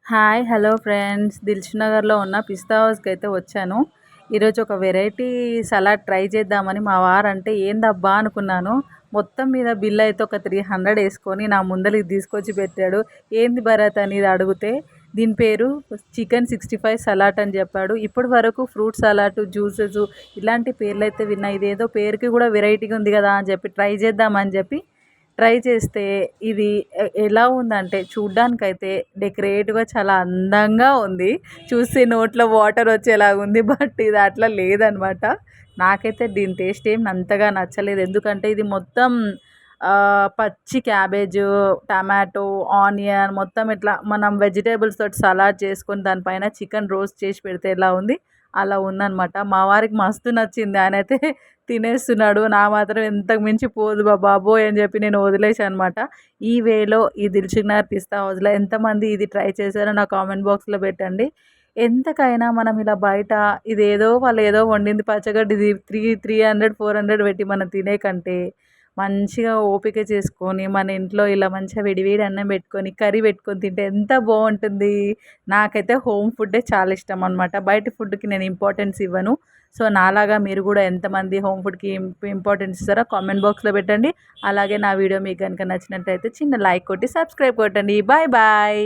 Hi hello friends, Dilsukh నగర్లో ఉన్న పిస్తా హౌస్కి అయితే వచ్చాను. ఈరోజు ఒక వెరైటీ సలాడ్ ట్రై చేద్దామని మా వారు అంటే ఏందబ్బా అనుకున్నాను. మొత్తం మీద బిల్ అయితే ఒక 300 వేసుకొని నా ముందర ఇది తీసుకొచ్చి పెట్టాడు. ఏంది భరత్ అని ఇది అడిగితే దీని పేరు చికెన్ 65 సలాడ్ అని చెప్పాడు. ఇప్పటి వరకు ఫ్రూట్ సలాడ్, జ్యూసెస్ ఇలాంటి పేర్లు అయితే విన్నా. ఇదేదో పేరుకి కూడా వెరైటీగా ఉంది కదా అని చెప్పి ట్రై చేద్దామని చెప్పి ట్రై చేస్తే ఇది ఎలా ఉందంటే చూడ్డానికైతే డెకరేట్‌గా చాలా అందంగా ఉంది. చూస్తే నోట్లో వాటర్ వచ్చేలాగా ఉంది. బట్ ఇది అట్లా లేదనమాట. నాకైతే దీని టేస్ట్ ఏం అంతగా నచ్చలేదు. ఎందుకంటే ఇది మొత్తం పచ్చి క్యాబేజు, టమాటో, ఆనియన్ మొత్తం ఇట్లా మనం వెజిటేబుల్స్ తోటి సలాడ్ చేసుకొని దానిపైన చికెన్ రోస్ట్ చేసి పెడితే ఎలా ఉంది అలా ఉందనమాట. మా వారికి మస్తు నచ్చింది. ఆయనైతే తినేస్తున్నాడు. నా మాత్రం ఇంతకు మించి పోదు బాబోయ్ అని చెప్పి నేను వదిలేసాను అనమాట. ఈ వేలో ఈ దిల్షుక్ నగర్ పిస్తా హౌస్‌లో ఎంతమంది ఇది ట్రై చేశారో నా కామెంట్ బాక్స్‌లో పెట్టండి. ఎంతకైనా మనం ఇలా బయట ఇదేదో వాళ్ళేదో వండింది పచ్చగడ్డిది 300, 400 పెట్టి మనం తినే కంటే మంచిగా ఓపిక చేసుకొని మన ఇంట్లో ఇలా మంచిగా వేడివేడి అన్నం పెట్టుకొని కర్రీ పెట్టుకొని తింటే ఎంత బాగుంటుంది. నాకైతే హోమ్ ఫుడ్డే చాలా ఇష్టం అనమాట. బయట ఫుడ్కి నేను ఇంపార్టెన్స్ ఇవ్వను. సో నాలాగా మీరు కూడా ఎంతమంది హోమ్ ఫుడ్కి ఇంపార్టెన్స్ ఇస్తారో కామెంట్ బాక్స్లో పెట్టండి. అలాగే నా వీడియో మీకు కనుక నచ్చినట్లయితే చిన్న లైక్ కొట్టి సబ్స్క్రైబ్ కొట్టండి. Bye bye.